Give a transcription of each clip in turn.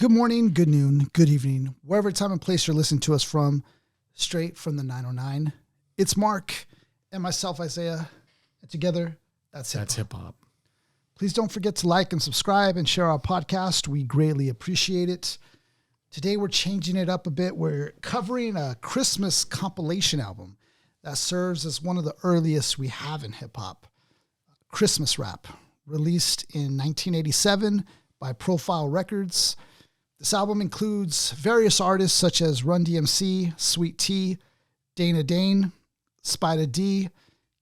Good morning, good noon, good evening, wherever time and place you're listening to us from, straight from the 909. It's Mark and myself, Isaiah, and together, that's hip-hop. Please don't forget to like and subscribe and share our podcast. We greatly appreciate it. Today, we're changing it up a bit. We're covering a Christmas compilation album that serves as one of the earliest we have in hip-hop, Christmas Rap, released in 1987 by Profile Records. This album includes various artists such as Run DMC, Sweet T, Dane, Spider D,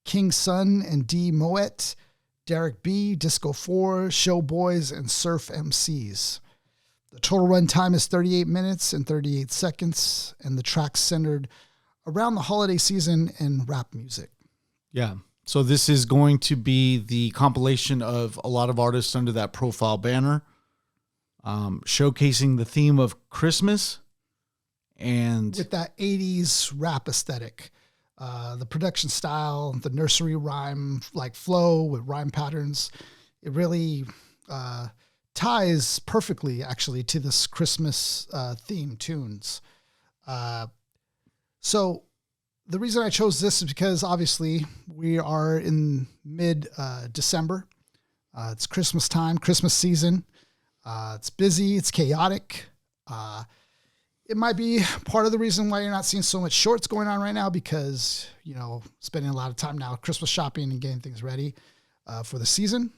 King Sun and D Moet, Derek B, Disco 4, Showboys, and Surf MCs. The total run time is 38 minutes and 38 seconds, and the track's centered around the holiday season and rap music. Yeah. So this is going to be the compilation of a lot of artists under that Profile banner, showcasing the theme of Christmas and with that 80s rap aesthetic. The production style, the nursery rhyme like flow with rhyme patterns, it really ties perfectly actually to this Christmas theme tunes. So the reason I chose this is because obviously we are in mid-December. It's Christmas time, Christmas season. It's busy, it's chaotic. It might be part of the reason why you're not seeing so much shorts going on right now because, you know, spending a lot of time now Christmas shopping and getting things ready for the season.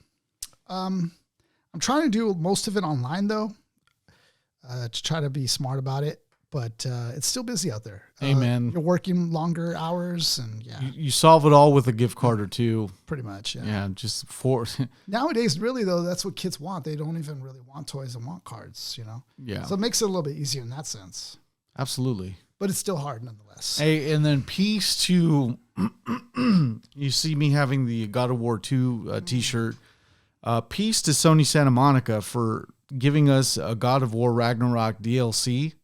I'm trying to do most of it online, though, to try to be smart about it. But it's still busy out there. Hey, man. You're working longer hours and yeah. You solve it all with a gift card or two. Pretty much, yeah. Yeah, just for... Nowadays, really, though, that's what kids want. They don't even really want toys and want cards, you know? Yeah. So it makes it a little bit easier in that sense. Absolutely. But it's still hard nonetheless. Hey, and then peace to... you see me having the God of War 2 t-shirt. Peace to Sony Santa Monica for giving us a God of War Ragnarok DLC.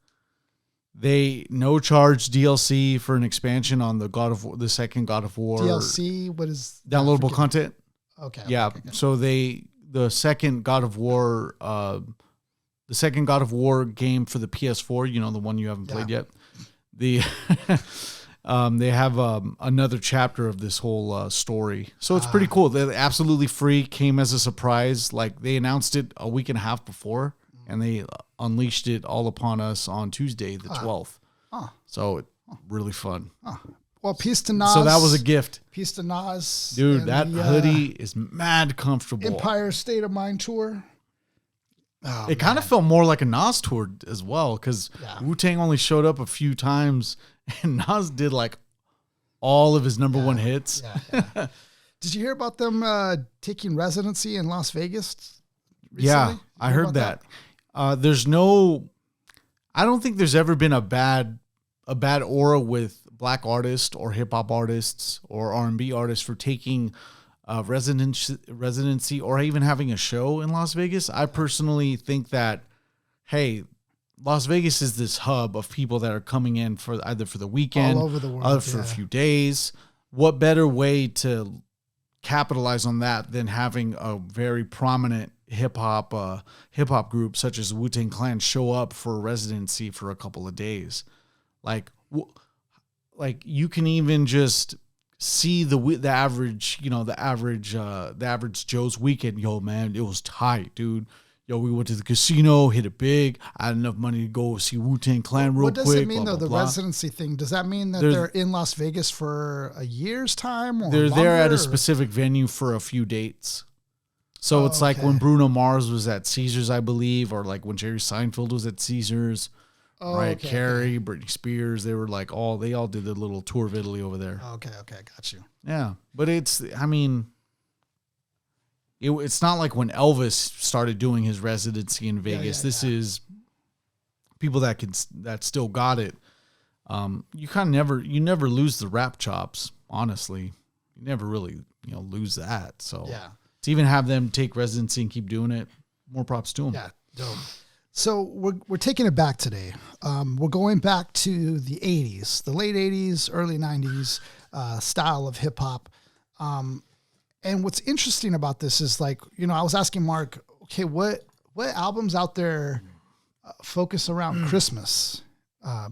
They no-charge DLC for an expansion on the the second God of War. DLC, what is downloadable content? Okay. Yeah. Okay. So the second God of War, game for the PS4, you know, the one you haven't played yet. They have another chapter of this whole story. So it's pretty cool. They're absolutely free, came as a surprise. Like they announced it a week and a half before. And they unleashed it all upon us on Tuesday, the 12th. So really fun. Well, peace to Nas. So that was a gift. Peace to Nas. Dude, that hoodie is mad comfortable. Empire State of Mind tour. It kind of felt more like a Nas tour as well because Wu-Tang only showed up a few times and Nas did like all of his number one hits. Yeah. Did you hear about them taking residency in Las Vegas recently? Yeah, I heard that. I don't think there's ever been a bad aura with black artists or hip hop artists or R&B artists for taking residency or even having a show in Las Vegas. I personally think that, hey, Las Vegas is this hub of people that are coming in for either for the weekend, all over the world, for a few days. What better way to capitalize on that than having a very prominent hip hop group such as Wu-Tang Clan show up for a residency for a couple of days? Like you can even just see the average Joe's weekend. Yo, man, it was tight, dude. Yo, we went to the casino, hit it big. I had enough money to go see Wu-Tang Clan real quick. What does it mean, the residency thing? Does that mean that they're in Las Vegas for a year's time? Or they're there at a specific venue for a few dates. So it's like when Bruno Mars was at Caesars, I believe, or like when Jerry Seinfeld was at Caesars, Mariah Carey, Britney Spears. They were like they all did a little tour of Italy over there. Okay, got you. Yeah, but it's not like when Elvis started doing his residency in Vegas. This is people that still got it. You never lose the rap chops. Honestly, you never really lose that. So to even have them take residency and keep doing it, more props to them. Yeah, dope. So we're taking it back today. We're going back to the 80s, the late 80s, early 90s style of hip hop. And what's interesting about this is I was asking Mark, okay, what albums out there focus around Christmas,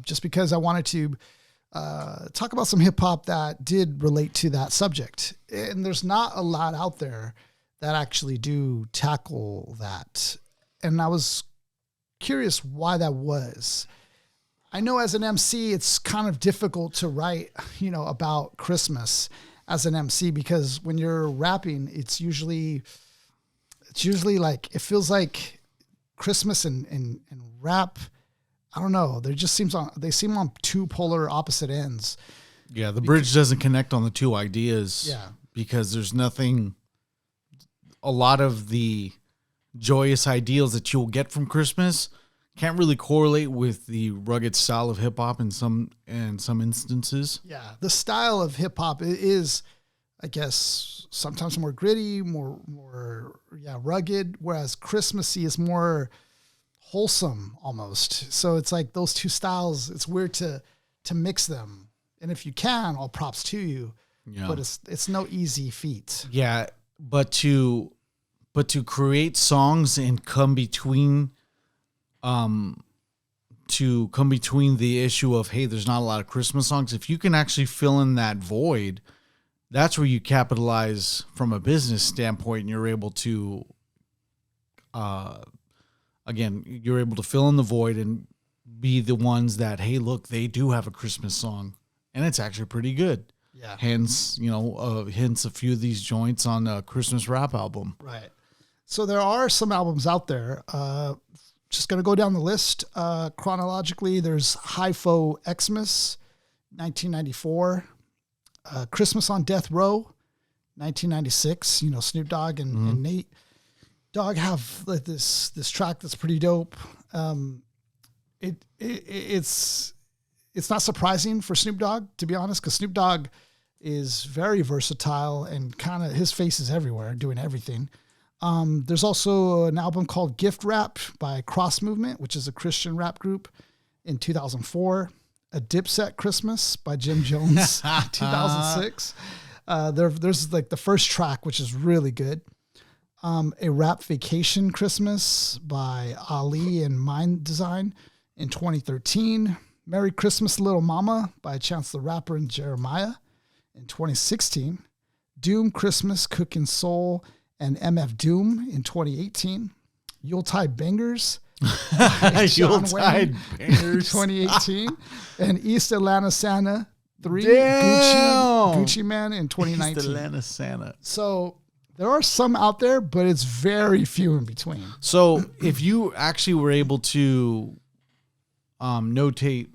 just because I wanted to talk about some hip hop that did relate to that subject. And there's not a lot out there that actually do tackle that. And I was curious why that was. I know as an MC, it's kind of difficult to write, about Christmas as an MC, because when you're rapping, it's usually like, it feels like Christmas and rap, I don't know. They seem on two polar opposite ends. Yeah, the bridge doesn't connect on the two ideas. Yeah. Because there's nothing, a lot of the joyous ideals that you'll get from Christmas can't really correlate with the rugged style of hip hop in some instances. Yeah, the style of hip hop is, I guess, sometimes more gritty, more rugged, whereas Christmassy is more wholesome almost. So it's like those two styles, it's weird to mix them. And if you can, all props to you. Yeah. But it's no easy feat. Yeah, but to create songs and come between the issue of, hey, there's not a lot of Christmas songs. If you can actually fill in that void, that's where you capitalize from a business standpoint, and you're able to, you're able to fill in the void and be the ones that, hey, look, they do have a Christmas song, and it's actually pretty good. Yeah. Hence, a few of these joints on a Christmas rap album. Right. So there are some albums out there. Just going to go down the list chronologically. There's Hi-Fo Xmas, 1994. Christmas on Death Row, 1996. Snoop Dogg and Nate Dogg have like this track that's pretty dope. It's not surprising for Snoop Dogg, to be honest, because Snoop Dogg is very versatile and kind of his face is everywhere, doing everything. There's also an album called Gift Wrap by Cross Movement, which is a Christian rap group, in 2004. A Dipset Christmas by Jim Jones, 2006. There's like the first track, which is really good. A Rap Vacation Christmas by Ali and Mind Design in 2013. Merry Christmas Little Mama by Chance the Rapper and Jeremiah in 2016. Doom Christmas Cookin' Soul and MF Doom in 2018. Yuletide Bangers by John Wayne Bangers 2018. And East Atlanta Santa 3 Gucci Man in 2019. East Atlanta Santa. So there are some out there, but it's very few in between. So if you actually were able to notate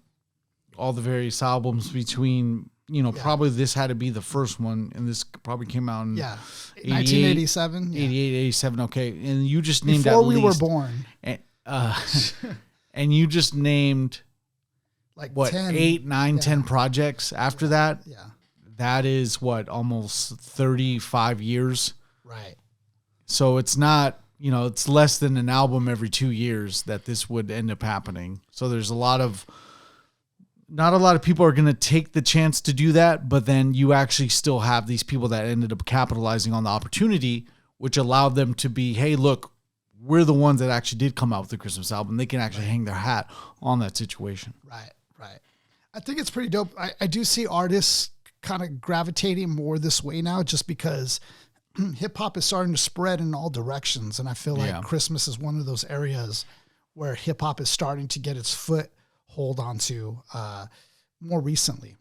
all the various albums between, probably this had to be the first one, and this probably came out in 1987. 88, 87, okay. And you just named before we were born. And you just named like 10, 8, 9, 10 projects after that? Yeah. That is almost 35 years. Right. So it's not, it's less than an album every 2 years that this would end up happening. So there's not a lot of people are going to take the chance to do that, but then you actually still have these people that ended up capitalizing on the opportunity, which allowed them to be, hey, look, we're the ones that actually did come out with the Christmas album. They can actually hang their hat on that situation. Right. I think it's pretty dope. I do see artists kind of gravitating more this way now, just because hip hop is starting to spread in all directions. And I feel like Christmas is one of those areas where hip hop is starting to get its foothold onto more recently.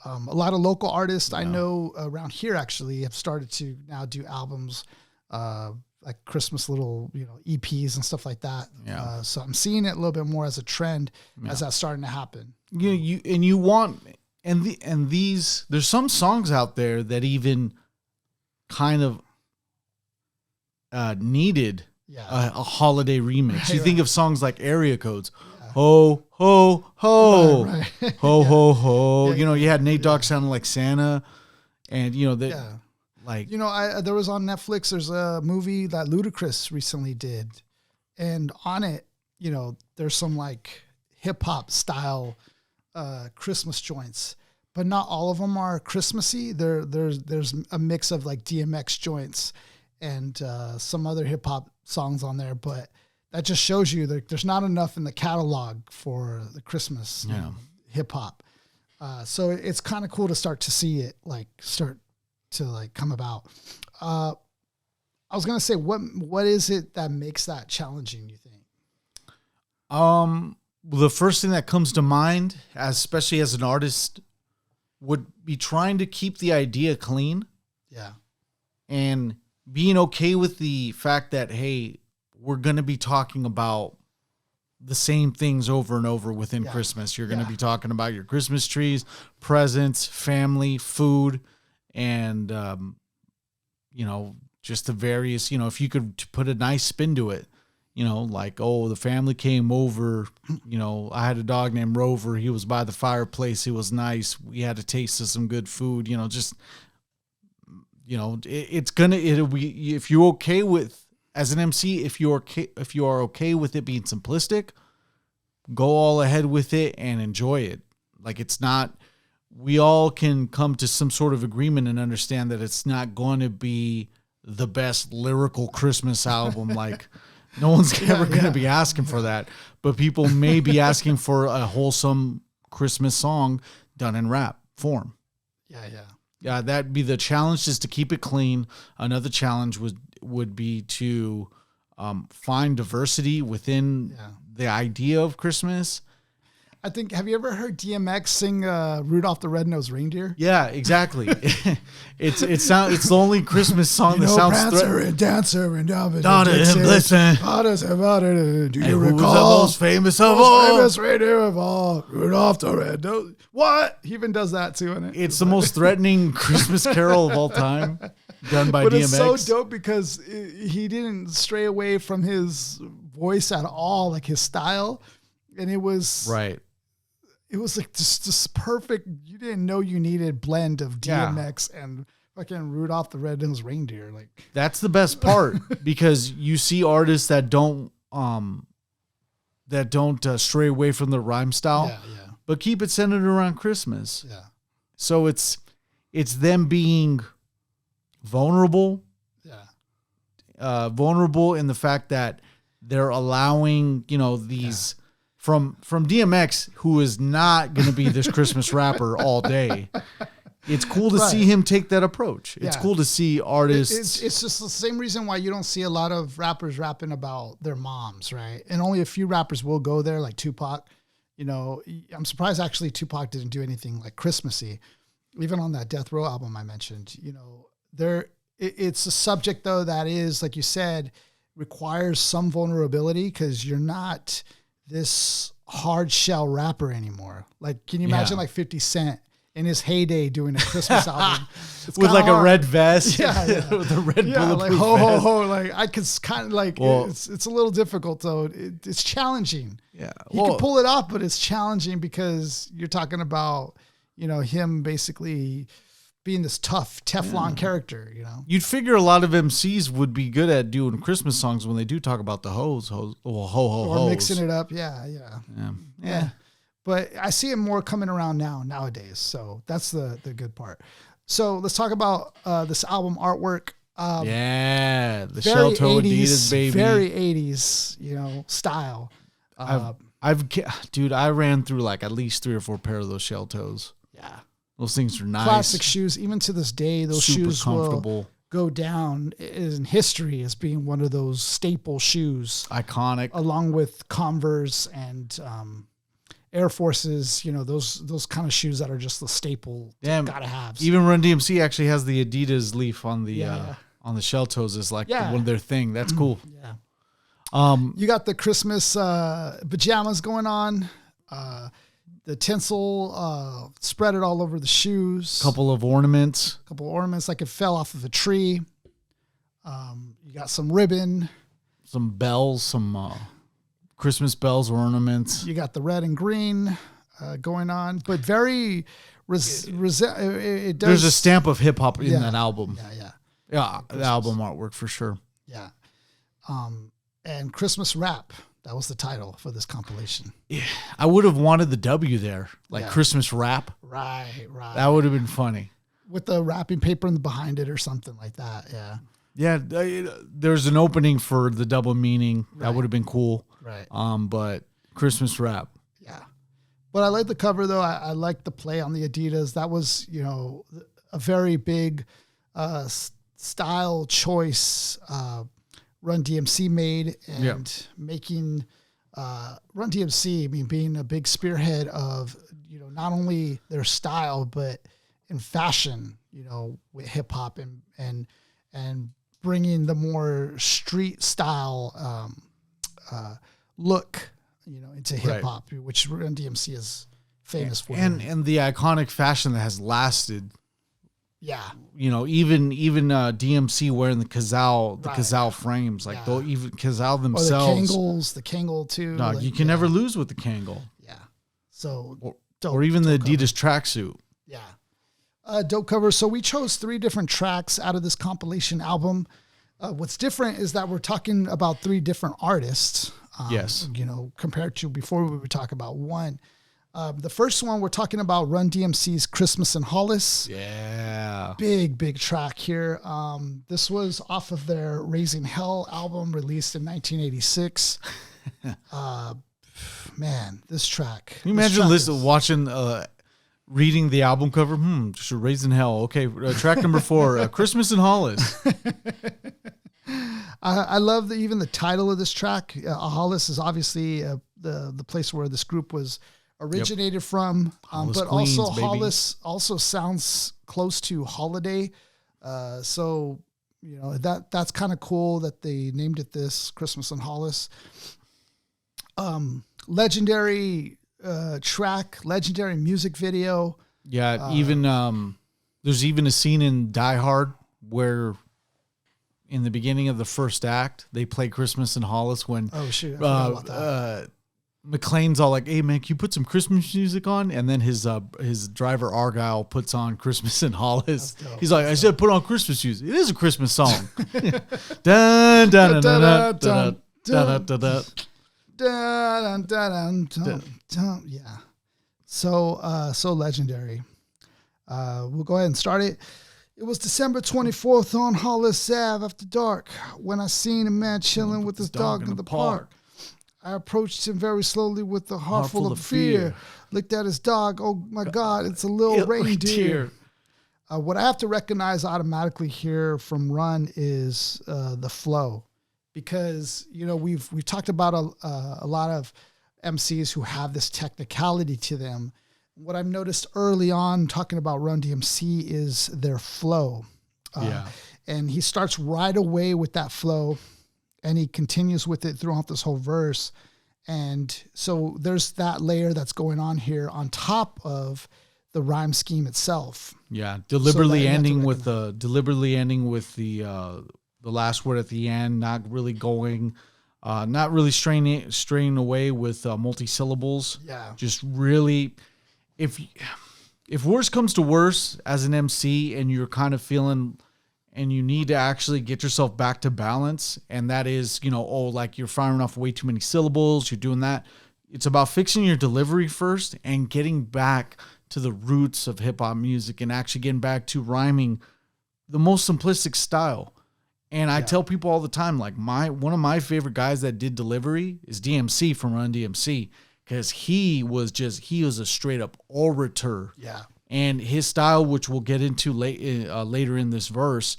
A lot of local artists I know around here actually have started to now do albums, like Christmas little, EPs and stuff like that. Yeah. So I'm seeing it a little bit more as a trend as that's starting to happen. There's some songs out there that even kind of needed a holiday remix. You think of songs like Area Codes. Ho, ho, ho. Right. Ho, ho, ho. You had Nate Dogg sounding like Santa. And, there was on Netflix, there's a movie that Ludacris recently did. And on it, there's some like hip hop style Christmas joints, but not all of them are Christmassy. There's a mix of like DMX joints and some other hip hop songs on there, but that just shows you that there's not enough in the catalog for the Christmas hip hop. So it's kind of cool to start to see it start to come about. I was going to say, what is it that makes that challenging, you think? The first thing that comes to mind, especially as an artist, would be trying to keep the idea clean. Yeah. And being okay with the fact that, hey, we're going to be talking about the same things over and over within Christmas. You're going to be talking about your Christmas trees, presents, family, food, and, just the various, if you could put a nice spin to it, the family came over, I had a dog named Rover. He was by the fireplace. It was nice. We had a taste of some good food, it'll be, if you're okay with, as an MC, if you are okay with it being simplistic, go all ahead with it and enjoy it. It's not, we all can come to some sort of agreement and understand that it's not going to be the best lyrical Christmas album. No one's ever going to be asking for that, but people may be asking for a wholesome Christmas song done in rap form. Yeah, that'd be the challenge, is to keep it clean. Another challenge would be to find diversity within the idea of Christmas. I think, have you ever heard DMX sing Rudolph the Red-Nosed Reindeer? Yeah, exactly. It's the only Christmas song that sounds Prancer and Dancer and Donna and Blitzen. Do you recall? recall? Who's the most famous of all? Famous reindeer of all, Rudolph the Red-Nosed. What? He even does that too in it. It's the most threatening Christmas carol of all time, done by DMX. It's so dope because he didn't stray away from his voice at all, his style. And it was... Right. It was this perfect, you didn't know you needed blend of DMX and fucking Rudolph the Red-Nosed Reindeer. That's the best part, because you see artists that don't stray away from the rhyme style, but keep it centered around Christmas. Yeah. So it's them being vulnerable. Yeah. Vulnerable in the fact that they're allowing, these... From DMX, who is not going to be this Christmas rapper all day. It's cool to see him take that approach. It's cool to see artists. It's just the same reason why you don't see a lot of rappers rapping about their moms, right? And only a few rappers will go there, like Tupac. I'm surprised actually Tupac didn't do anything Christmassy. Even on that Death Row album I mentioned, it's a subject though that is, like you said, requires some vulnerability, because you're not this hard shell rapper anymore. Can you imagine 50 Cent in his heyday doing a Christmas album with a red vest? With a red bulletproof ho ho vest. ho. I could kind of it's a little difficult though. It's challenging. Yeah, you can pull it off, but it's challenging because you're talking about him basicly being this tough Teflon character, You'd figure a lot of MCs would be good at doing Christmas songs when they do talk about the hoes, or mixing it up. Yeah. But I see it more coming around nowadays. So that's the good part. So let's talk about this album artwork. The shell toe Adidas, baby. Very 80s, style. I ran through at least 3 or 4 pair of those shell toes. Yeah. Those things are nice. Classic shoes. Even to this day, those shoes will go down in history as being one of those staple shoes. Iconic. Along with Converse and Air Forces, those kind of shoes that are just the staple gotta have. Even Run DMC actually has the Adidas leaf on the shell toes as one of their thing. That's cool. Yeah. You got the Christmas pajamas going on. The tinsel, spread it all over the shoes. Couple of ornaments like it fell off of a tree. You got some ribbon. Some bells, some Christmas bells, ornaments. You got the red and green going on, but very... it does, there's a stamp of hip-hop in that album. Yeah, the album artwork for sure. Yeah. And Christmas Rap. That was the title for this compilation. Yeah, I would have wanted the W there, Christmas Rap. Right. That would have been funny. With the wrapping paper behind it or something like that, yeah. Yeah, there's an opening for the double meaning. Right. That would have been cool. Right. But Christmas rap. Yeah. But I like the cover, though. I like the play on the Adidas. That was, a very big style choice Run DMC made, and making Run DMC, being a big spearhead of, not only their style, but in fashion, with hip hop and bringing the more street style look, into hip hop, which Run DMC is famous for. And the iconic fashion that has lasted. Yeah. Even DMC wearing the Kazal frames, like even Kazal themselves. Or the Kangol too. No, you can never lose with the Kangol. Yeah. So or even the Adidas tracksuit. Yeah. Dope cover. So we chose 3 different tracks out of this compilation album. What's different is that we're talking about 3 different artists. Yes. Compared to before we would talk about one. The first one, we're talking about Run DMC's Christmas in Hollis. Yeah. Big track here. This was off of their Raising Hell album released in 1986. Man, this track. Can you imagine watching, reading the album cover? Just Raising Hell. Okay, track number 4, Christmas in Hollis. I love even the title of this track. Hollis is obviously the place where this group was originated from, but Queens, also baby. Hollis also sounds close to holiday. So that's kind of cool that they named it this, Christmas in Hollis. Legendary track, legendary music video. Yeah, even there's even a scene in Die Hard where in the beginning of the first act they play Christmas in Hollis when I forgot about that. McClane's all like, "Hey man, can you put some Christmas music on?" And then his driver Argyle puts on Christmas in Hollis. He's like, "I said put on Christmas music. It is a Christmas song." Dun, dun, dun, dun, dun, dun, dun, dun. Yeah. So legendary. We'll go ahead and start it. It was December 24th on Hollis Ave after dark when I seen a man chilling with his dog in the park. I approached him very slowly with a heart full of fear. Looked at his dog. Oh my God, it's a little reindeer. What I have to recognize automatically here from Run is the flow, because we've talked about a lot of MCs who have this technicality to them. What I've noticed early on talking about Run DMC is their flow. And he starts right away with that flow, and he continues with it throughout this whole verse. And so there's that layer that's going on here on top of the rhyme scheme itself. Yeah, deliberately ending with the last word at the end, not really going, not really straying away with multi-syllables. Yeah, just really, if worse comes to worse as an MC and you're kind of feeling, and you need to actually get yourself back to balance, and that is, like you're firing off way too many syllables, you're doing that. It's about fixing your delivery first and getting back to the roots of hip hop music and actually getting back to rhyming the most simplistic style. And I tell people all the time, like one of my favorite guys that did delivery is DMC from Run DMC, because he was a straight up orator. Yeah. And his style, which we'll get into later in this verse,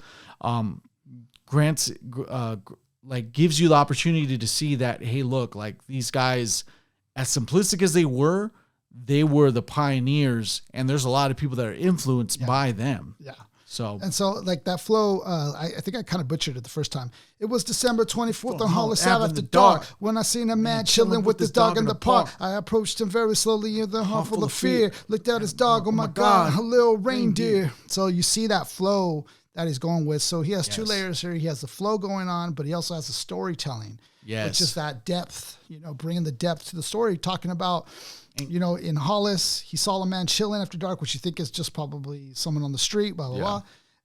gives you the opportunity to see that, hey, look, like these guys, as simplistic as they were the pioneers, and there's a lot of people that are influenced by them. Yeah. So like that flow, I think I kind of butchered it the first time. It was December 24th on Hollis Ave after dark when I seen a man chilling with his dog in the park. I approached him very slowly with a heart full of fear. Looked at his dog, oh my God, a little reindeer. So you see that flow that he's going with. So he has 2 layers here. He has the flow going on, but he also has the storytelling. Yes. Which is that depth, bringing the depth to the story, talking about, in Hollis, he saw a man chilling after dark, which you think is just probably someone on the street, blah, blah,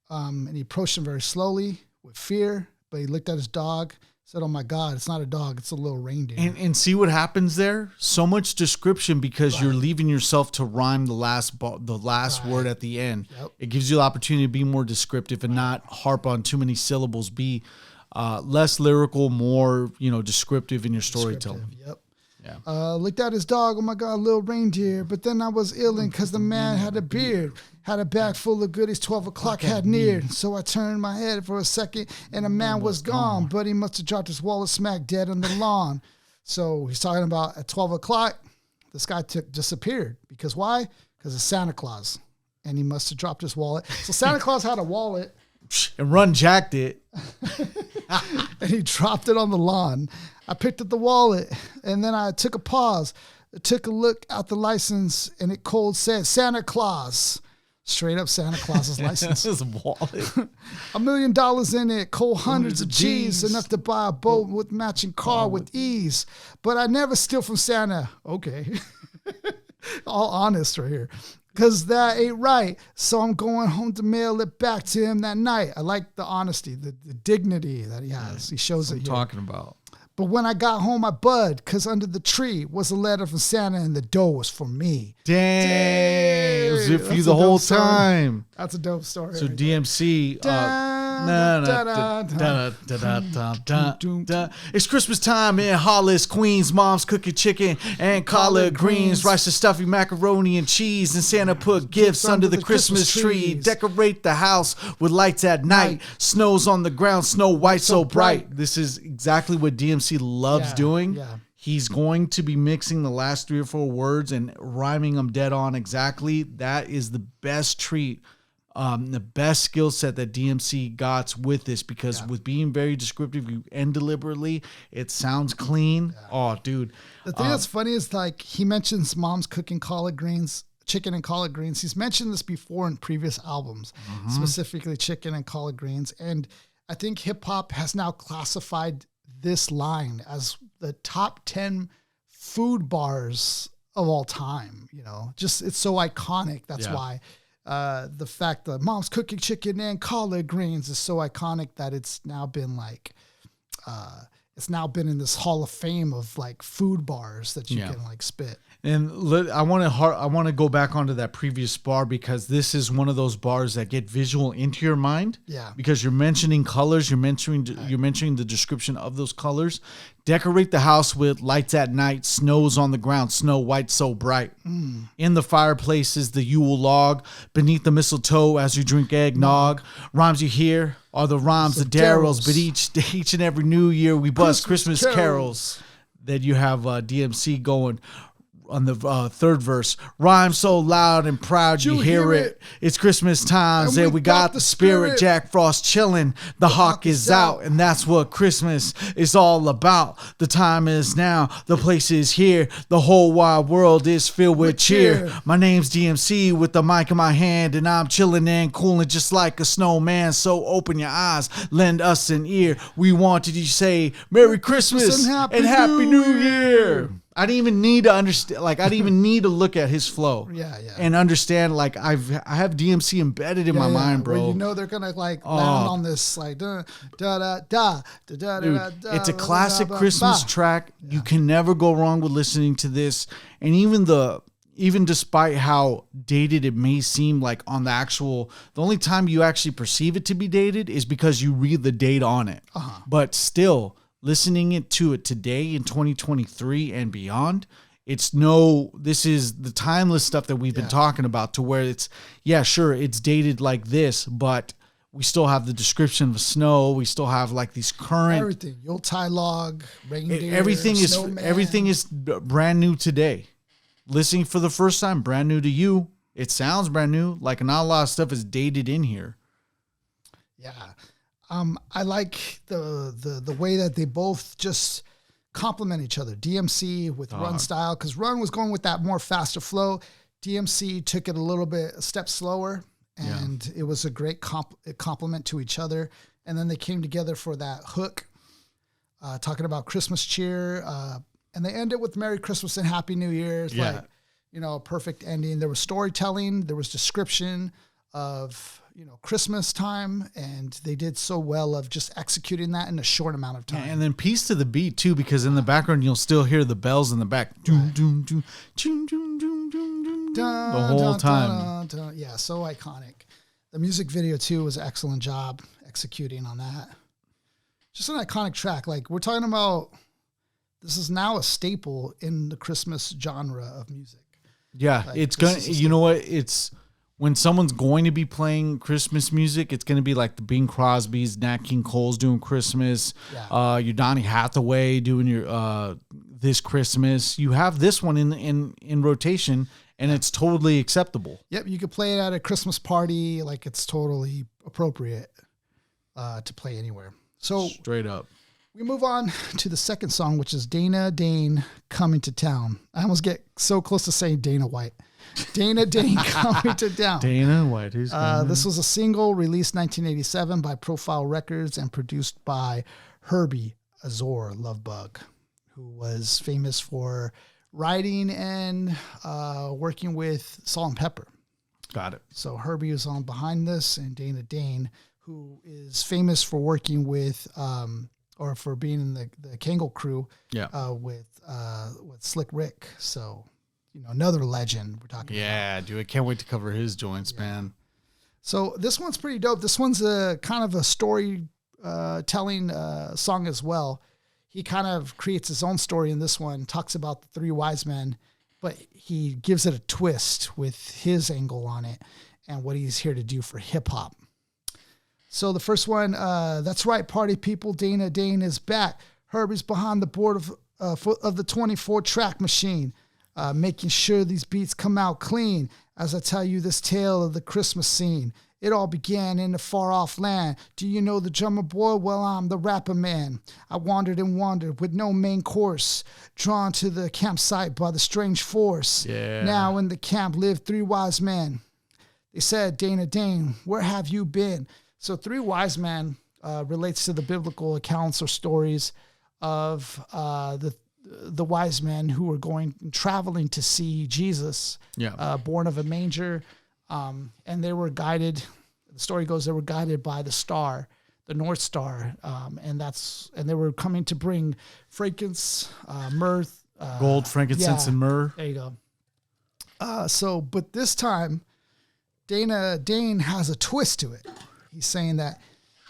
blah. And he approached him very slowly with fear, but he looked at his dog, said, "Oh my God, it's not a dog, it's a little reindeer." And see what happens there? So much description because you're leaving yourself to rhyme the last word at the end. Yep. It gives you the opportunity to be more descriptive and not harp on too many syllables. Be less lyrical, more descriptive in your storytelling. Yep. Yeah. Looked at his dog. Oh my God, little reindeer. But then I was illin' because the man had a beard. Had a bag full of goodies, 12 o'clock had neared. So I turned my head for a second and the man was gone. But he must have dropped his wallet smack dead on the lawn. So he's talking about at 12 o'clock, this guy disappeared. Because why? Because of Santa Claus. And he must have dropped his wallet. So Santa Claus had a wallet. And Run jacked it. And he dropped it on the lawn. I picked up the wallet and then I took a pause. I took a look at the license and it cold said Santa Claus. Straight up Santa Claus's license. His wallet. $1 million in it, cold hundreds of G's, enough to buy a boat with matching car with ease. But I never steal from Santa. Okay. All honest right here. Because that ain't right. So I'm going home to mail it back to him that night. I like the honesty, the dignity that he has. He shows it here. Talking about. But when I got home, I bud, because under the tree was a letter from Santa and the dough was for me. Dang. It was for you the whole time. That's a dope story. So DMC. It's Christmas time in Hollis, Queens. Mom's cooking chicken and collard greens, rice and stuffy macaroni and cheese. And Santa put gifts under the Christmas tree. Decorate the house with lights at night. Snow's on the ground, snow white so bright. This is exactly what DMC loves doing. Yeah. He's going to be mixing the last 3 or 4 words and rhyming them dead on exactly. That is the best treat. The best skill set that DMC got with this, because with being very descriptive and deliberately, it sounds clean. Yeah. Oh, dude. The thing that's funny is like he mentions mom's cooking collard greens, chicken and collard greens. He's mentioned this before in previous albums, specifically chicken and collard greens. And I think hip hop has now classified this line as the top 10 food bars of all time. Just it's so iconic. That's why. The fact that mom's cooking chicken and collard greens is so iconic that it's now been like, it's now been in this hall of fame of like food bars that you can like spit. And I want to go back onto that previous bar, because this is one of those bars that get visual into your mind. Yeah. Because you're mentioning colors, you're mentioning the description of those colors. Decorate the house with lights at night, snows on the ground, snow white so bright. In the fireplace is the Yule log, beneath the mistletoe as you drink eggnog. Rhymes you hear are the rhymes of Daryl's, but each and every new year we bust Christmas carols. Then you have DMC going on the third verse. Rhyme so loud and proud you hear it. It's Christmas times and we got the spirit. Jack Frost chilling. The hawk is out, and that's what Christmas is all about. The time is now. The place is here. The whole wide world is filled with cheer. My name's DMC with the mic in my hand, and I'm chilling and cooling just like a snowman. So open your eyes, lend us an ear. We wanted you to say Merry Christmas and Happy New Year. I didn't even need to understand, like, I didn't even need to look at his flow. And understand, like, I have DMC embedded in my mind, bro. Where they're going to, like, land on this, like, da-da-da, da-da-da-da. It's a classic Christmas track. You can never go wrong with listening to this. And even despite how dated it may seem, like, on the only time you actually perceive it to be dated is because you read the date on it. But still, listening to it today in 2023 and beyond, this is the timeless stuff that we've been talking about, to where it's, sure, it's dated like this, but we still have the description of snow. We still have like these current everything, yuletide log, reindeer, everything is brand new today. Listening for the first time, brand new to you. It sounds brand new. Like, not a lot of stuff is dated in here. Yeah. I like the way that they both just complement each other. DMC with Run style, because Run was going with that more faster flow. DMC took it a step slower, and it was a great complement to each other. And then they came together for that hook, talking about Christmas cheer, and they ended with Merry Christmas and Happy New Year. Like, a perfect ending. There was storytelling, there was description of Christmas time, and they did so well of just executing that in a short amount of time. Yeah, and then piece to the beat too, because in the background you'll still hear the bells in the back. Doom, doom, doom, doom, doom, doom, doom, the whole time. Yeah, so iconic. The music video too was an excellent job executing on that. Just an iconic track. Like, we're talking about, this is now a staple in the Christmas genre of music. Yeah, like, it's going to, you know what? It's when someone's going to be playing Christmas music, it's going to be like the Bing Crosby's, Nat King Cole's doing Christmas, your Donny Hathaway doing your This Christmas. You have this one in rotation, and it's totally acceptable. Yep, you could play it at a Christmas party, like it's totally appropriate to play anywhere. So straight up. We move on to the second song, which is Dane Coming to Town. I almost get so close to saying Dana White. Dane Coming to Town. Dana White. This was a single released 1987 by Profile Records and produced by Herbie Azor Lovebug, who was famous for writing and working with Salt and Pepper. Got it. So Herbie was on behind this, and Dane, who is famous for working with... or for being in the Kangol crew with Slick Rick. So, another legend we're talking about. Yeah, dude, I can't wait to cover his joints, man. So this one's pretty dope. This one's a kind of a story telling song as well. He kind of creates his own story in this one, talks about the three wise men, but he gives it a twist with his angle on it and what he's here to do for hip hop. So the first one, that's right, party people, Dane is back. Herbie's behind the board of the 24-track machine, making sure these beats come out clean as I tell you this tale of the Christmas scene. It all began in a far-off land. Do you know the drummer boy? Well, I'm the rapper man. I wandered and wandered with no main course, drawn to the campsite by the strange force. Yeah. Now in the camp lived three wise men. They said, Dane, where have you been? So three wise men relates to the biblical accounts or stories of the wise men who were traveling to see Jesus, born of a manger, and they were guided. The story goes they were guided by the star, the North Star, and they were coming to bring frankincense, myrrh, gold, frankincense, and myrrh. There you go. But this time, Dane has a twist to it. He's saying that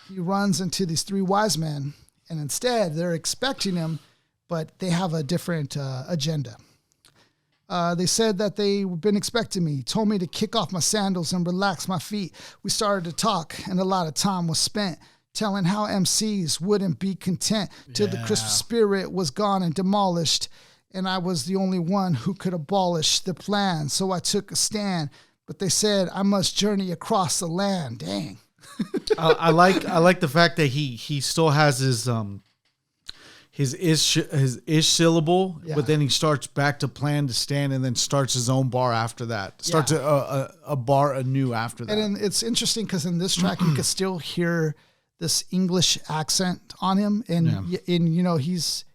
he runs into these three wise men, and instead they're expecting him, but they have a different agenda. They said that they've been expecting me, told me to kick off my sandals and relax my feet. We started to talk, and a lot of time was spent telling how MCs wouldn't be content till the Christmas spirit was gone and demolished, and I was the only one who could abolish the plan. So I took a stand, but they said I must journey across the land. Dang. I like the fact that he still has his ish syllable, but then he starts back to plan to stand and then starts his own bar after that. Starts a bar anew after that. And it's interesting because in this track you can still hear this English accent on him, and he's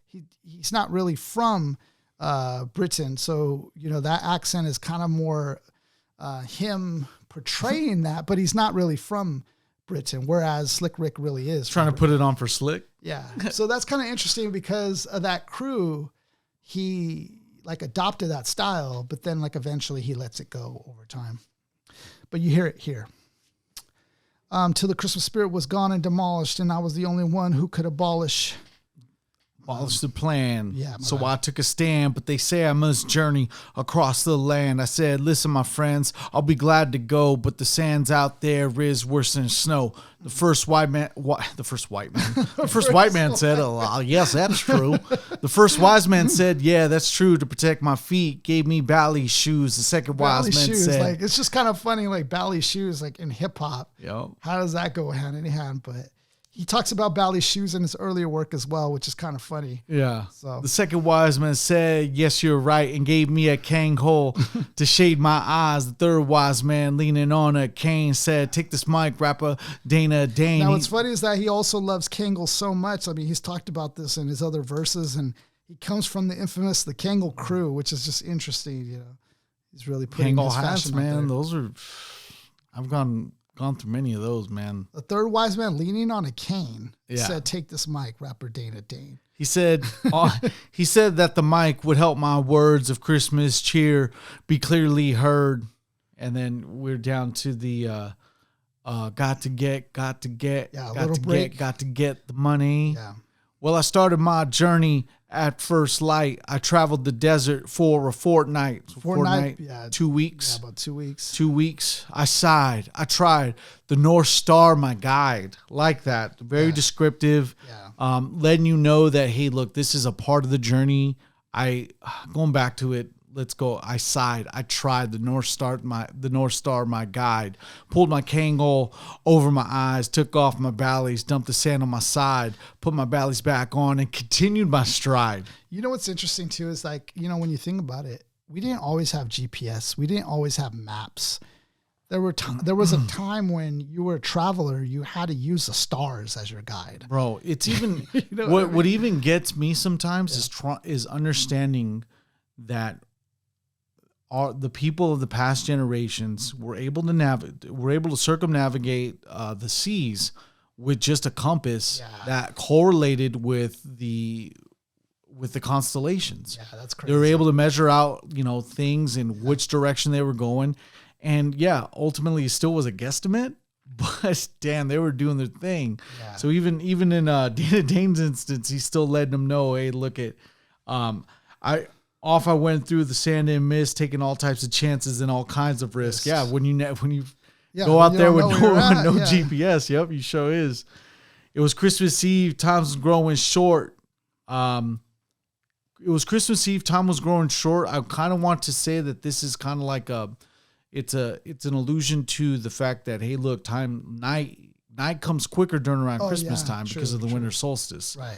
not really from Britain, so that accent is kind of more him portraying that, but he's not really from Britain, whereas Slick Rick really is. Trying to put it on for Slick. Yeah. So that's kind of interesting because of that crew. He adopted that style, but then eventually he lets it go over time. But you hear it here. Till the Christmas spirit was gone and demolished, and I was the only one who could abolish the plan. So bad. I took a stand, but they say I must journey across the land. I said, listen, my friends, I'll be glad to go, but the sands out there is worse than snow. The first white man said, oh, yes, that's true. The first wise man said, yeah, that's true. To protect my feet, gave me bally shoes. The second wise man said, it's just kind of funny, bally shoes, in hip hop. Yep. How does that go hand in hand? But he talks about bally shoes in his earlier work as well, which is kind of funny. Yeah. So the second wise man said, yes, you're right, and gave me a cane hole to shade my eyes. The third wise man, leaning on a cane, said, take this mic, rapper Dane. Now, what's funny is that he also loves Kangol so much. I mean, he's talked about this in his other verses, and he comes from the infamous the Kangol crew, which is just interesting. He's really putting Kangol his hats, fashion man. out there. Those are. I've gone gone through many of those, man. The third wise man, leaning on a cane, Yeah. said, "Take this mic, rapper Dane." He said, he said that the mic would help my words of Christmas cheer be clearly heard. And then we're down to the got to get, Yeah, got to get the money. Yeah. Well, I started my journey at first light. I traveled the desert for a fortnight. Yeah. 2 weeks. Yeah, about 2 weeks. 2 weeks. I sighed. I tried. The North Star, my guide. Like that. Very descriptive. Yeah. Letting you know that, hey, look, this is a part of the journey. Going back to it. Let's go. I sighed. I tried. The North Star, my guide. Pulled my Kangol over my eyes, took off my ballies, dumped the sand on my side, put my ballies back on, and continued my stride. You know what's interesting too is like, when you think about it, we didn't always have GPS. We didn't always have maps. There was a time when you were a traveler, you had to use the stars as your guide. Bro, it's even what even gets me sometimes is understanding that the people of the past generations were able to circumnavigate the seas with just a compass that correlated with the constellations. Yeah, that's crazy. They were able to measure out, things in which direction they were going. And ultimately it still was a guesstimate, but damn, they were doing their thing. Yeah. So even in Dane's instance, he still letting them know, hey, look at, I went through the sand and mist, taking all types of chances and all kinds of risks. Yes. Yeah, when you go out there with no GPS, yep, you sure is. It was Christmas Eve. Time was growing short. Time was growing short. I kind of want to say that this is kind of like it's an allusion to the fact that, hey, look, night comes quicker during around Christmas time because of the winter solstice. Right.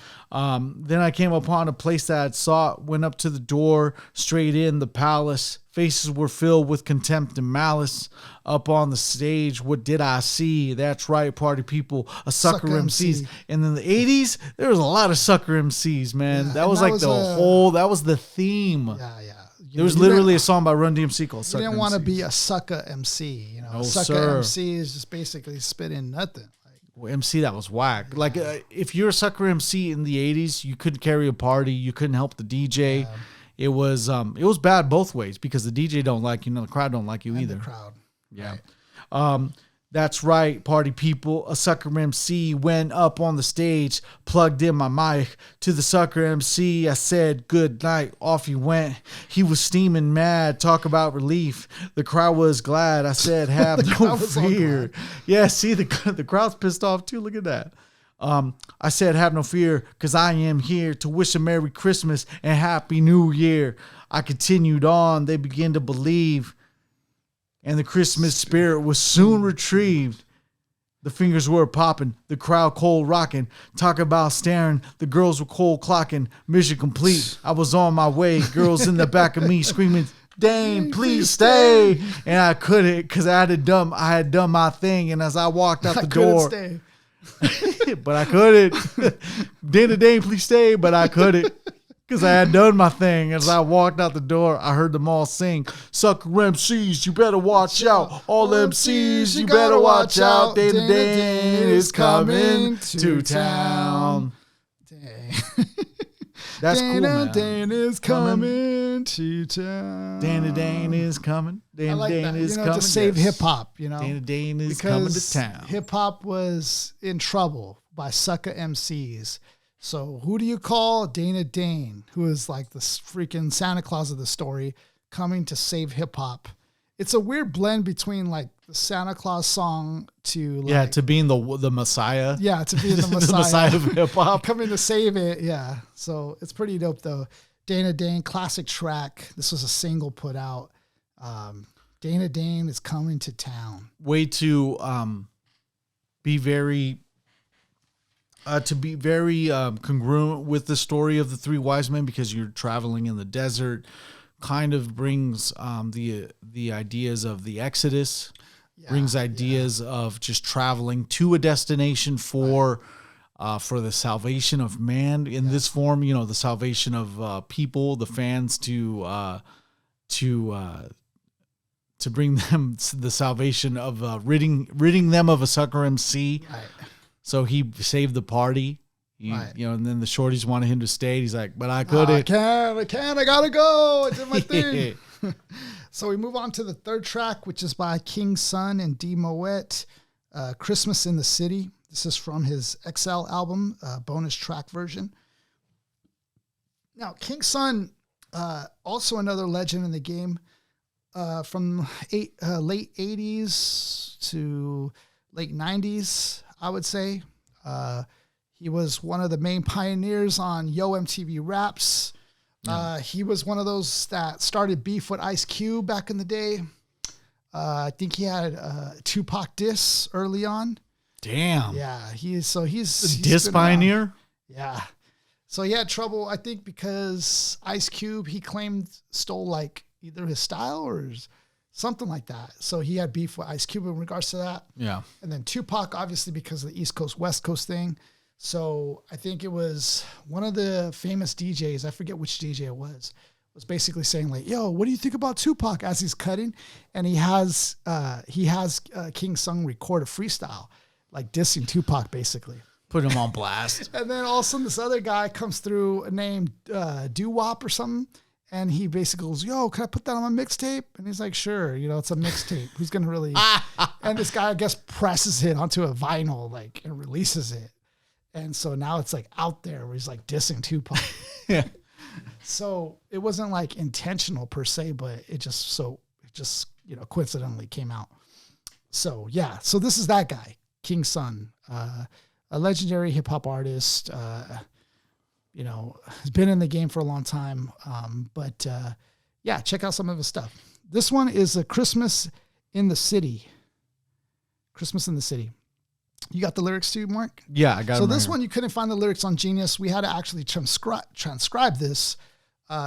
Then I came upon a place that I'd sought, went up to the door, straight in the palace. Faces were filled with contempt and malice. Up on the stage, what did I see? That's right, party people, a sucker MCs. And in the 80s, there was a lot of sucker MCs, man. Yeah, that was that was the theme. Yeah. There was literally a song by Run DMC called Sucker MC. You didn't want to MCs. be a sucker MC. No, sucker MC is just basically spitting nothing. Well, MC, that was whack. Yeah. Like, if you're a sucker MC in the 80s, you couldn't carry a party. You couldn't help the DJ. Yeah. It was bad both ways because the DJ don't like you, the crowd don't like you either. The crowd. Yeah. Right. That's right, party people. A sucker MC went up on the stage, plugged in my mic to the sucker MC. I said, good night. Off he went. He was steaming mad. Talk about relief. The crowd was glad. I said, have no fear. Yeah, see, the crowd's pissed off too. Look at that. I said, have no fear, because I am here to wish a Merry Christmas and Happy New Year. I continued on. They began to believe. And the Christmas spirit was soon retrieved. The fingers were popping, the crowd cold rocking. Talk about staring, the girls were cold clocking. Mission complete, I was on my way. Girls in the back of me screaming, Dane, please stay. And I couldn't because I had done my thing. And as I walked out the door, but I couldn't. Dane, please stay, but I couldn't. Because I had done my thing. As I walked out the door, I heard them all sing, sucker MCs, you better watch out. All MCs, you better watch out. Dane is coming to town. Dang. That's cool, man. Dane is coming to town. Dane is coming. Dane is coming. To save hip-hop, Dane is coming to town. Hip-hop was in trouble by sucker MCs. So who do you call? Dane, who is like the freaking Santa Claus of the story, coming to save hip hop. It's a weird blend between like the Santa Claus song to to being the Messiah. Yeah, to being the Messiah. The Messiah of hip hop. Coming to save it. Yeah. So it's pretty dope though. Dane, classic track. This was a single put out. Dane is coming to town. Way to be very congruent with the story of the three wise men, because you're traveling in the desert, kind of brings the ideas of the Exodus, brings ideas of just traveling to a destination for the salvation of man in this form, the salvation of people, the fans to to bring them the salvation of ridding them of a sucker MC. Right. So he saved the party. Right. And then the shorties wanted him to stay. He's like, but I couldn't. I can't. I gotta go. I did my thing. So we move on to the third track, which is by King Sun and D. Moet, Christmas in the City. This is from his XL album, bonus track version. Now, King Sun, also another legend in the game, from late 80s to late 90s, I would say. He was one of the main pioneers on Yo MTV Raps. He was one of those that started beef with Ice Cube back in the day. I think he had a Tupac diss early on. Damn. Yeah, he's a diss pioneer. Around. Yeah. So he had trouble, I think, because Ice Cube, he claimed, stole like either his style or something like that. So he had beef with Ice Cube in regards to that. Yeah. And then Tupac, obviously, because of the East Coast, West Coast thing. So I think it was one of the famous DJs, I forget which DJ it was basically saying like, yo, what do you think about Tupac as he's cutting? And he has King Sung record a freestyle, like dissing Tupac basically. Put him on blast. And then all of a sudden this other guy comes through named Doo-Wop or something. And he basically goes, yo, can I put that on my mixtape? And he's like, sure, it's a mixtape. Who's going to really? And this guy, I guess, presses it onto a vinyl and releases it. And so now it's like out there where he's like dissing Tupac. Yeah. So it wasn't like intentional per se, but it just coincidentally came out. So yeah, so this is that guy, King Sun, a legendary hip hop artist, has been in the game for a long time. But check out some of his stuff. This one is a Christmas in the City. Christmas in the City. You got the lyrics too, Mark? Yeah, I got it. So this one, you couldn't find the lyrics on Genius. We had to actually transcribe this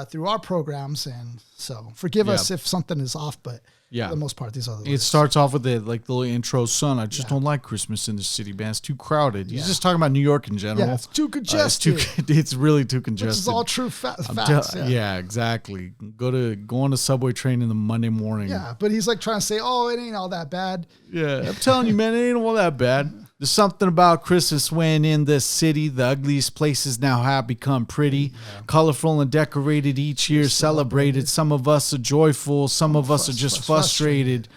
through our programs. And so forgive us if something is off, but for the most part, these are the lyrics. It starts off with the little intro, son, I just don't like Christmas in the city, man. It's too crowded. He's just talking about New York in general. Yeah, it's too congested. It's really too congested. Which is all true facts. Yeah, exactly. Go on a subway train in the Monday morning. Yeah, but he's like trying to say, oh, it ain't all that bad. Yeah, I'm telling you, man, it ain't all that bad. There's something about Christmas when in this city, the ugliest places now have become pretty, colorful and decorated each year, celebrated. Some of us are joyful, some of us are just frustrated.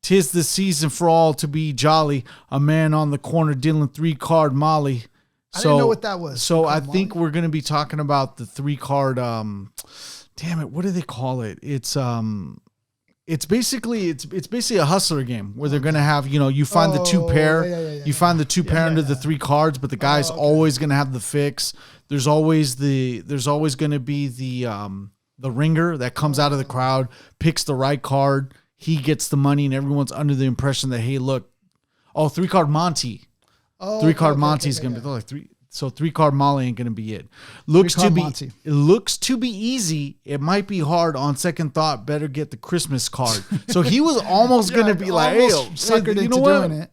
'Tis the season for all to be jolly. A man on the corner dealing 3-card Molly. I didn't know what that was. So I think we're going to be talking about the 3-card. Damn it, what do they call it? It's basically a hustler game where they're gonna have you find the 2 pair, you find the 2 pair under the 3 cards, but the guy's always gonna have the fix. There's always gonna be the ringer that comes out of the crowd, picks the right card, he gets the money, and everyone's under the impression that 3-card Monty, 3-card Monty's gonna be like 3. So 3-card Molly ain't gonna be it. It looks to be easy. It might be hard on second thought. Better get the Christmas card. So he was almost gonna be like, "Hey, suckered into doing it."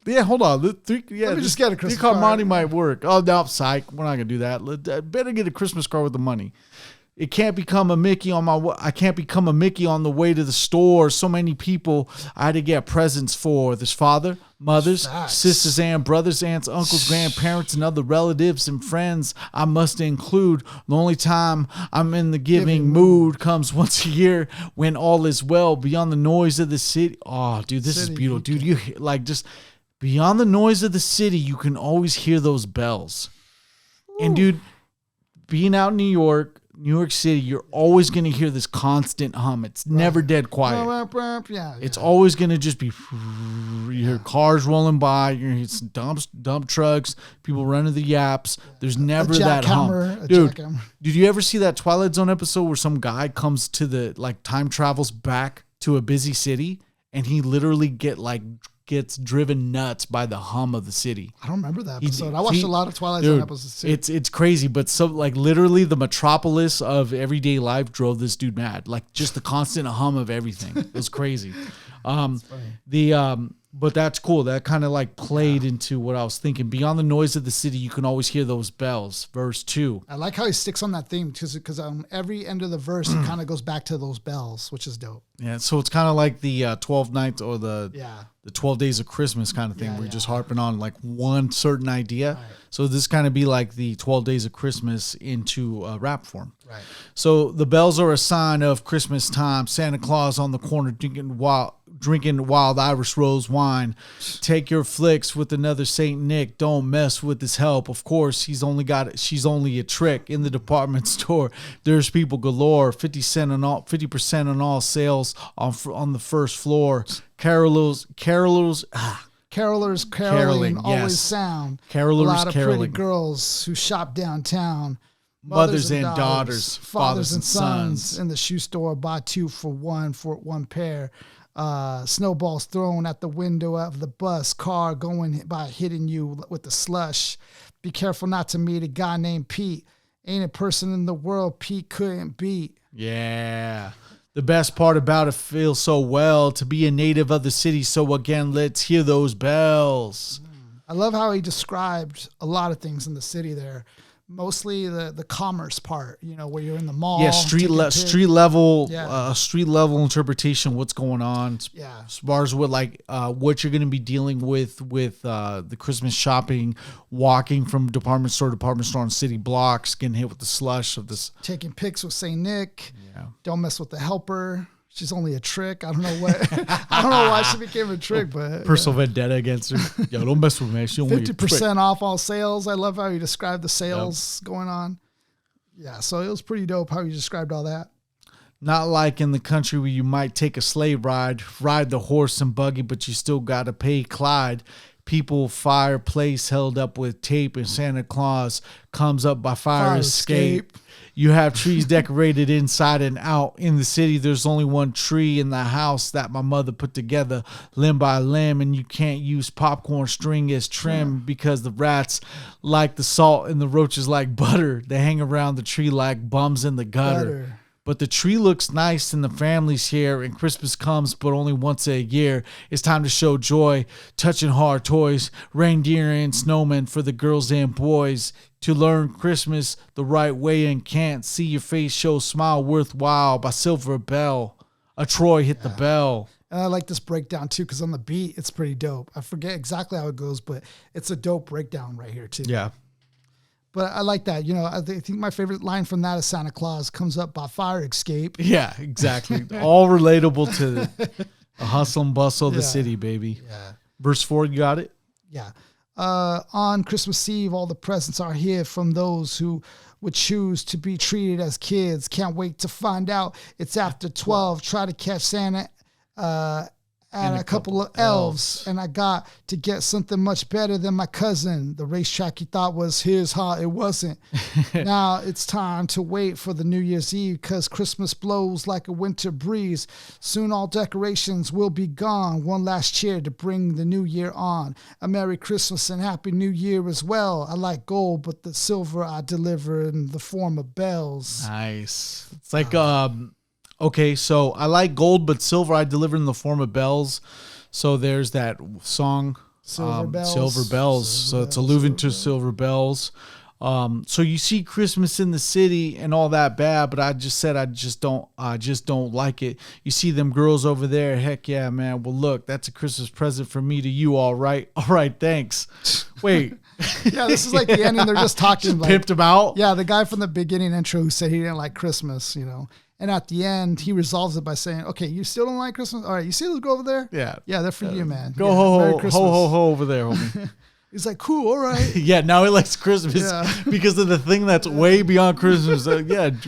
Yeah, hold on. Let me just get a Christmas 3-card card. Monty might work. Oh no, psych. We're not gonna do that. Better get a Christmas card with the money. I can't become a Mickey on the way to the store. So many people I had to get presents for. There's father, mothers, sisters and brothers, aunts, uncles, grandparents, and other relatives and friends I must include. The only time I'm in the giving mood comes once a year when all is well. Beyond the noise of the city. Oh, dude, this is beautiful. Dude, you just beyond the noise of the city, you can always hear those bells. Ooh. And dude, being out in New York City, you're always going to hear this constant hum. It's never dead quiet. It's always going to just be, you hear cars rolling by, you hear some dump trucks, people running the yaps. There's never that hum. Dude, did you ever see that Twilight Zone episode where some guy comes to time travels back to a busy city and he literally gets driven nuts by the hum of the city? I don't remember that episode. I watched a lot of Twilight Zone episodes too. It's crazy, but literally the metropolis of everyday life drove this dude mad. Like just the constant hum of everything. It was crazy. But that's cool. That kind of like played into what I was thinking. Beyond the noise of the city, you can always hear those bells. Verse 2. I like how he sticks on that theme because every end of the verse, it kind of goes back to those bells, which is dope. Yeah, so it's kind of like the 12 nights or the 12 days of Christmas kind of thing. We're just harping on like one certain idea. Right. So this kind of be like the 12 days of Christmas into rap form. Right. So the bells are a sign of Christmas time. Santa Claus on the corner drinking wild Irish rose wine. Take your flicks with another Saint Nick. Don't mess with his help. Of course, she's only a trick. In the department store, there's people galore. 50% on all sales on the first floor. Carolers caroling always sound. Carolers a lot of caroling. Pretty girls who shop downtown. Mothers and daughters, fathers and sons. In the shoe store, buy 2 for one pair. Snowballs thrown at the window of the bus. Car going by hitting you with the slush. Be careful not to meet a guy named Pete. Ain't a person in the world Pete couldn't beat. Yeah. The best part about it feels so well to be a native of the city. So again, let's hear those bells. I love how he described a lot of things in the city there. Mostly the commerce part, where you're in the mall. Yeah, street level interpretation. What's going on? Yeah, as far as what you're going to be dealing with the Christmas shopping, walking from department store to department store on city blocks, getting hit with the slush of this. Taking pics with Saint Nick. Yeah, don't mess with the helper. She's only a trick. I don't know why she became a trick, but personal vendetta against her. Yo, don't mess with me. She only 50% off all sales. I love how you described the sales going on. Yeah, so it was pretty dope how you described all that. Not like in the country where you might take a sleigh ride the horse and buggy, but you still got to pay Clyde. People, fireplace held up with tape, and Santa Claus comes up by fire escape. You have trees decorated inside and out. In the city, there's only one tree in the house that my mother put together limb by limb, and you can't use popcorn string as trim because the rats like the salt and the roaches like butter. They hang around the tree like bums in the gutter. But the tree looks nice and the family's here, and Christmas comes but only once a year. It's time to show joy, touching hard toys, reindeer and snowmen for the girls and boys. To learn Christmas the right way and can't see your face show smile worthwhile by Silver Bell. A Troy hit the bell. And I like this breakdown too, because on the beat, it's pretty dope. I forget exactly how it goes, but it's a dope breakdown right here too. Yeah. But I like that. I think my favorite line from that is Santa Claus comes up by fire escape. Yeah, exactly. All relatable to the hustle and bustle of the city, baby. Yeah. Verse 4, you got it? Yeah. On Christmas Eve, all the presents are here from those who would choose to be treated as kids. Can't wait to find out. It's after 12. Try to catch Santa and a couple of elves. And I got to get something much better than my cousin. The racetrack he thought was his, it wasn't. Now it's time to wait for the New Year's Eve because Christmas blows like a winter breeze. Soon all decorations will be gone. One last cheer to bring the new year on. A Merry Christmas and Happy New Year as well. I like gold, but the silver I deliver in the form of bells. Nice. It's like, okay, so I like gold, but silver I deliver in the form of bells. So there's that song, Silver Bells. Silver Bells. So it's alluding to silver bells. So you see Christmas in the city and all that bad, but I just don't like it. You see them girls over there. Heck yeah, man. Well, look, that's a Christmas present from me to you. All right. All right. Thanks. Wait. Yeah, this is like the ending. They're just talking. Just pimped him out. Yeah, the guy from the beginning intro who said he didn't like Christmas, And at the end, he resolves it by saying, okay, you still don't like Christmas? All right, you see those go over there? Yeah. Yeah, they're for you, man. Go ho ho over there, homie. He's like, cool, all right. Yeah, now he likes Christmas because of the thing that's way beyond Christmas.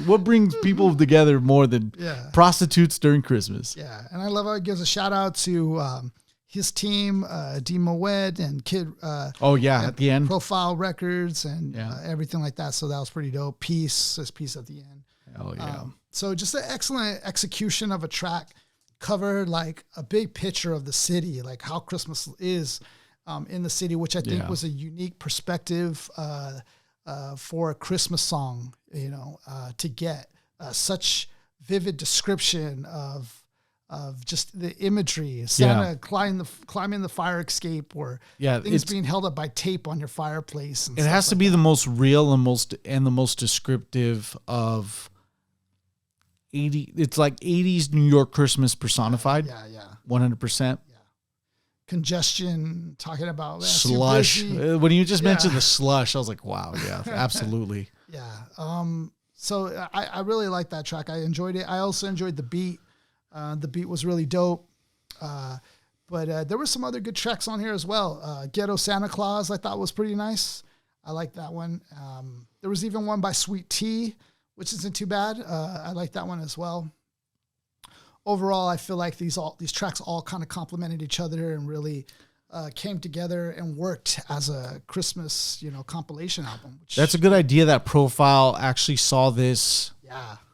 What brings people together more than prostitutes during Christmas? Yeah, and I love how he gives a shout out to his team, Moet and Kid. At the end. Profile Records and everything like that. So that was pretty dope. Peace at the end. Hell yeah. So just an excellent execution of a track, covered like a big picture of the city, like how Christmas is in the city, which I think was a unique perspective for a Christmas song, to get such vivid description of of just the imagery, Santa climbing the fire escape, or things being held up by tape on your fireplace. And it has to be the most real and the most descriptive of 80. It's like 80s New York Christmas personified. 100%. Congestion, talking about slush. When you just mentioned the slush, I was like, wow, yeah, absolutely. So I really like that track. I enjoyed it. I also enjoyed the beat. The beat was really dope. But there were some other good tracks on here as well. Ghetto Santa Claus, I thought was pretty nice. I like that one. There was even one by Sweet Tea, which isn't too bad. I like that one as well. Overall, I feel like these tracks all kind of complemented each other and really came together and worked as a Christmas, compilation album. That's a good idea. That Profile actually saw this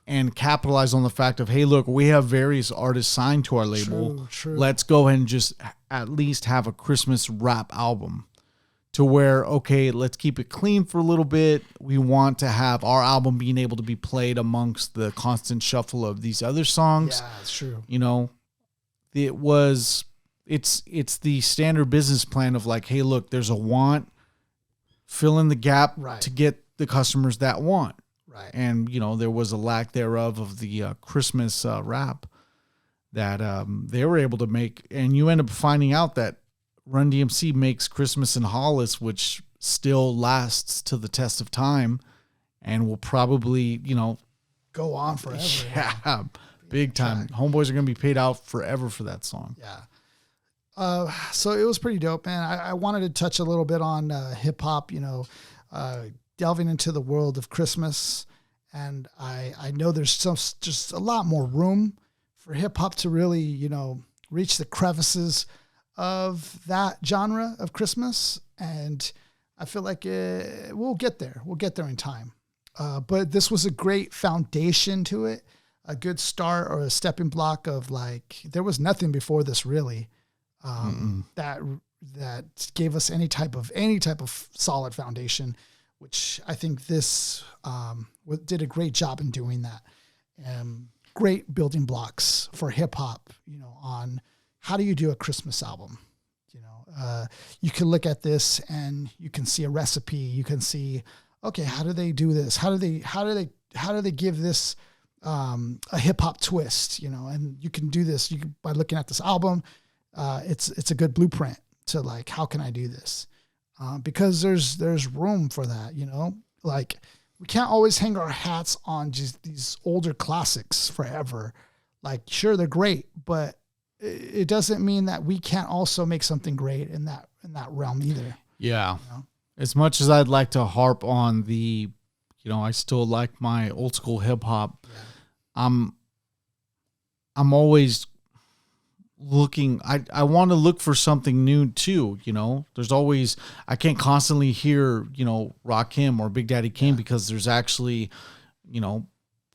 and capitalized on the fact of, hey, look, we have various artists signed to our label. True. Let's go ahead and just at least have a Christmas rap album. To where, okay, let's keep it clean for a little bit. We want to have our album being able to be played amongst the constant shuffle of these other songs. Yeah, that's true. It's the standard business plan of like, hey, look, there's a want, fill in the gap to get the customers that want. Right. And, there was a lack thereof of the Christmas rap that they were able to make. And you end up finding out that Run DMC makes Christmas in Hollis, which still lasts to the test of time and will probably, go on forever. Yeah, big time. Homeboys are going to be paid out forever for that song. Yeah. So it was pretty dope, man. I wanted to touch a little bit on hip hop, delving into the world of Christmas. And I know there's just a lot more room for hip hop to really, reach the crevices of that genre of Christmas. And I feel like we'll get there. We'll get there in time. But this was a great foundation to it, a good start or a stepping block of like, there was nothing before this really that gave us any type of solid foundation, which I think this did a great job in doing that. Great building blocks for hip hop, on how do you do a Christmas album? You can look at this and you can see a recipe. You can see, okay, how do they do this? How do they give this a hip hop twist? And you can do this. By looking at this album, it's a good blueprint to like, how can I do this? Because there's room for that. Like we can't always hang our hats on just these older classics forever. Like, sure, they're great, but it doesn't mean that we can't also make something great in that realm either. Yeah. As much as I'd like to harp on the, I still like my old school hip hop. Yeah. I'm always looking, I want to look for something new too. There's always, I can't constantly hear, Rakim or Big Daddy Kane because there's actually,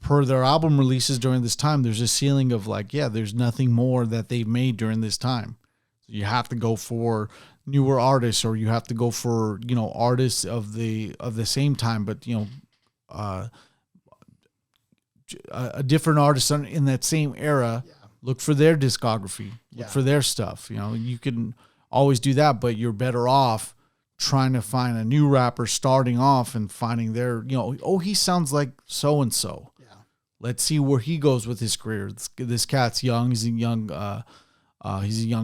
per their album releases during this time, there's a ceiling of like, there's nothing more that they've made during this time. So you have to go for newer artists, or you have to go for, artists of the same time, but, a different artist in that same era. Yeah. Look for their discography, look for their stuff. You can always do that, but you're better off trying to find a new rapper starting off and finding their, he sounds like so-and-so. Let's see where he goes with his career. This cat's young. He's a young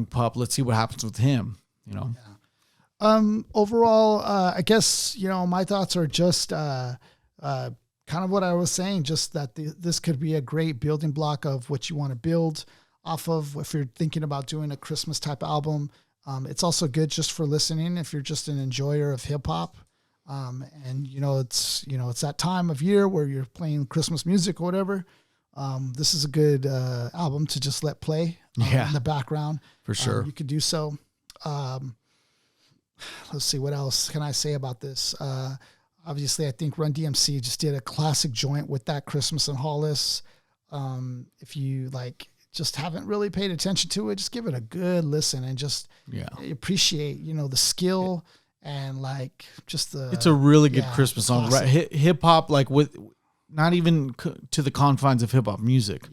pup. Let's see what happens with him. Overall, I guess my thoughts are just kind of what I was saying. Just that this could be a great building block of what you want to build off of if you're thinking about doing a Christmas type album. It's also good just for listening if you're just an enjoyer of hip hop. And it's that time of year where you're playing Christmas music or whatever. This is a good album to just let play in the background. For sure. You could do so. Let's see, what else can I say about this? Obviously, I think Run DMC just did a classic joint with that Christmas in Hollis. If you just haven't really paid attention to it, just give it a good listen and just appreciate, the skill. And it's a really good Christmas song, right? Hip hop, with not even to the confines of hip hop music.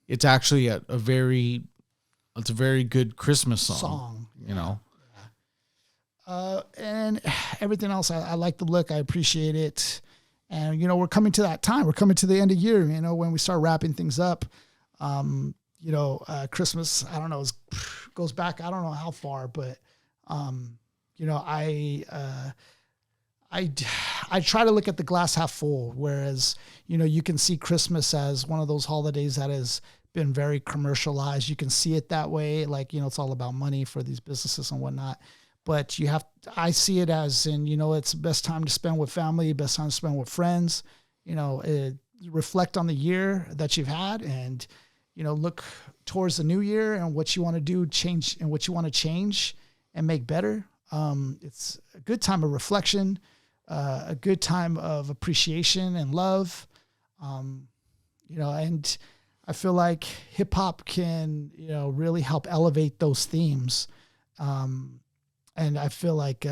it's actually it's a very good Christmas song. You know. And everything else, I like the look. I appreciate it. And, we're coming to that time. We're coming to the end of year, when we start wrapping things up. Christmas, I don't know, goes back, I don't know how far, but, I try to look at the glass half full, whereas, you can see Christmas as one of those holidays that has been very commercialized. You can see it that way. Like, it's all about money for these businesses and whatnot. But I see it as it's the best time to spend with family, best time to spend with friends, reflect on the year that you've had and, look towards the new year and what you want to do, change and what you want to change and make better. It's a good time of reflection, a good time of appreciation and love. And I feel like hip hop can, really help elevate those themes. And I feel like,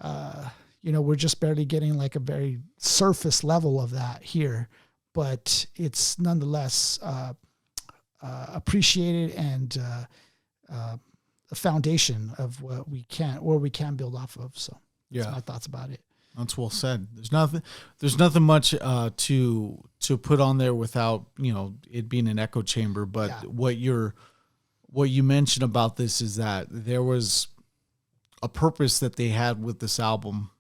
we're just barely getting like a very surface level of that here, but it's nonetheless appreciated and a foundation of what we can build off of. So that's my thoughts about it. That's well said. There's nothing much to put on there without it being an echo chamber. But what you mentioned about this is that there was a purpose that they had with this album,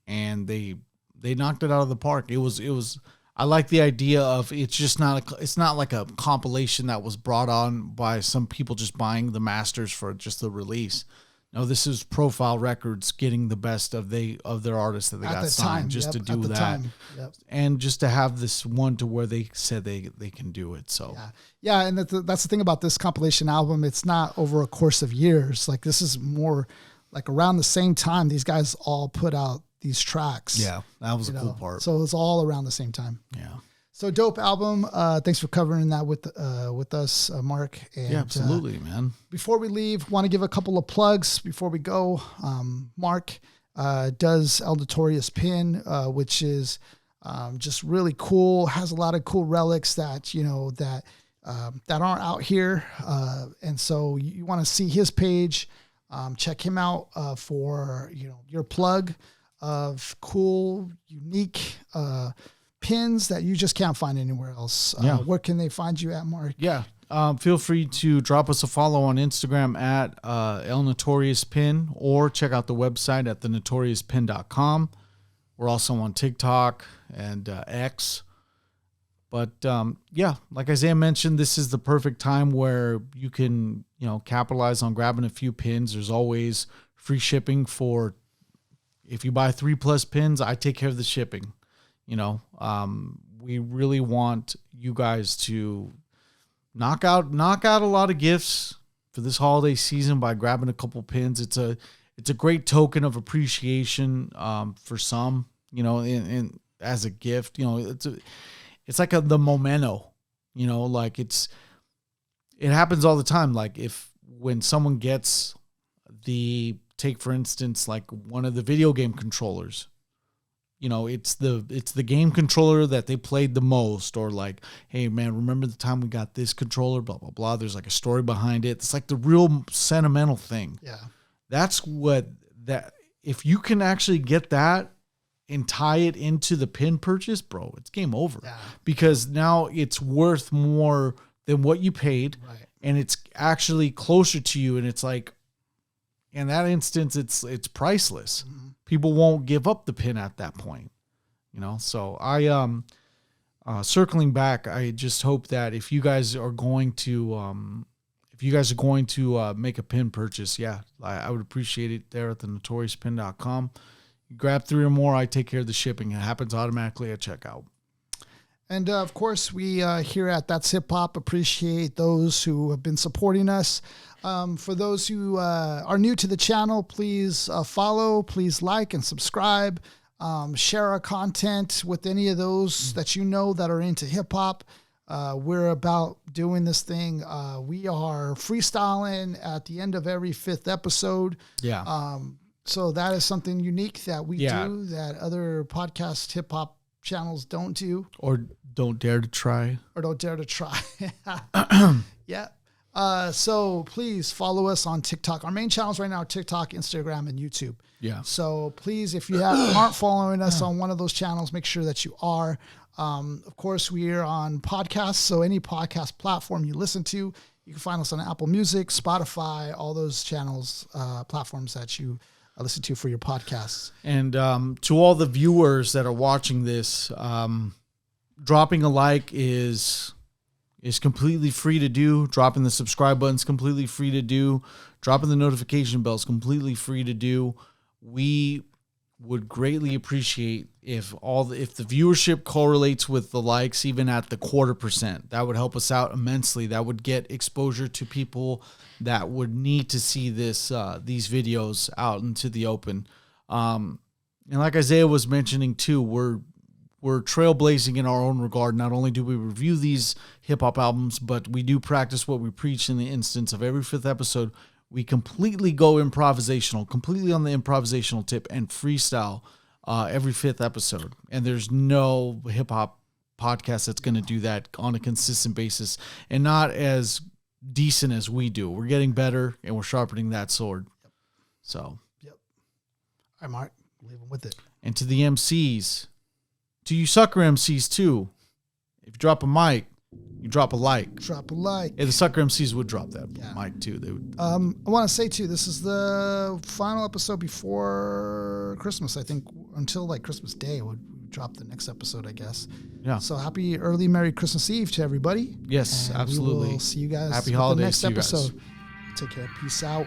and they knocked it out of the park. It was. I like the idea of it's not like a compilation that was brought on by some people just buying the masters for just the release. No, this is Profile Records getting the best of their artists that they got signed to do that. Yep. And just to have this one to where they said they can do it. So and that's the thing about this compilation album. It's not over a course of years. Like this is more like around the same time these guys all put out these tracks. Yeah, that was a cool part. So it's all around the same time. Yeah. So dope album. Thanks for covering that with us, Mark. And, absolutely, man. Before we leave, want to give a couple of plugs before we go. Mark does El Notorious Pin, which is just really cool. Has a lot of cool relics that that aren't out here, and so you want to see his page. Check him out for your plug of cool, unique pins that you just can't find anywhere else. Where can they find you at, Mark? Feel free to drop us a follow on Instagram at El Notorious Pin, or check out the website at thenotoriouspin.com. We're also on TikTok and X. But like Isaiah mentioned, this is the perfect time where you can capitalize on grabbing a few pins. There's always free shipping for, if you buy 3+ pins, I take care of the shipping. We really want you guys to knock out a lot of gifts for this holiday season by grabbing a couple pins. It's a great token of appreciation for some, and as a gift. It's like the memento, like it happens all the time. Like when someone gets take for instance, like one of the video game controllers, it's the game controller that they played the most, or like, hey man, remember the time we got this controller, blah, blah, blah. There's like a story behind it. It's like the real sentimental thing. Yeah. That's if you can actually get that and tie it into the pin purchase, bro, it's game over. Yeah. Because now it's worth more than what you paid. Right. And it's actually closer to you. And it's like, in that instance, it's priceless. Mm-hmm. People won't give up the pin at that point. So I, circling back, I just hope that if you guys are going to, make a pin purchase, I would appreciate it there at thenotoriouspin.com. You grab 3 or more, I take care of the shipping. It happens automatically at checkout. And of course, we here at That's Hip Hop appreciate those who have been supporting us. For those who are new to the channel, please follow, please like and subscribe. Share our content with any of those that that are into hip hop. We're about doing this thing. We are freestyling at the end of every 5th episode. Yeah. So that is something unique that we do that other podcast hip hop channels don't do. Or don't dare to try. Yeah. So please follow us on TikTok. Our main channels right now are TikTok, Instagram, and YouTube. Yeah. So please, if you aren't following us on one of those channels, make sure that you are. Of course, we are on podcasts. So any podcast platform you listen to, you can find us on Apple Music, Spotify, all those channels, platforms that you listen to for your podcasts. And to all the viewers that are watching this, dropping a like is completely free to do. Dropping the subscribe button is completely free to do. Dropping the notification bell is completely free to do. We would greatly appreciate if the viewership correlates with the likes, even at the 0.25%. That would help us out immensely. That would get exposure to people that would need to see these videos out into the open. And like Isaiah was mentioning too, we're trailblazing in our own regard. Not only do we review these hip hop albums, but we do practice what we preach in the instance of every 5th episode. We completely go improvisational, completely on the improvisational tip, and freestyle every 5th episode. And there's no hip hop podcast that's going to do that on a consistent basis, and not as decent as we do. We're getting better, and we're sharpening that sword. Yep. So. Yep. All right, Mark, leave them with it. And to the MCs, to you sucker MCs too, if you drop a mic, you drop a like. Drop a like. Yeah, the sucker MCs would drop that mic too. They would. I want to say too, this is the final episode before Christmas. I think until like Christmas Day would drop the next episode, I guess. Yeah. So happy early Merry Christmas Eve to everybody. Yes, and absolutely. We will see you guys. Happy holidays the next to you episode. guys. Take care. Peace out.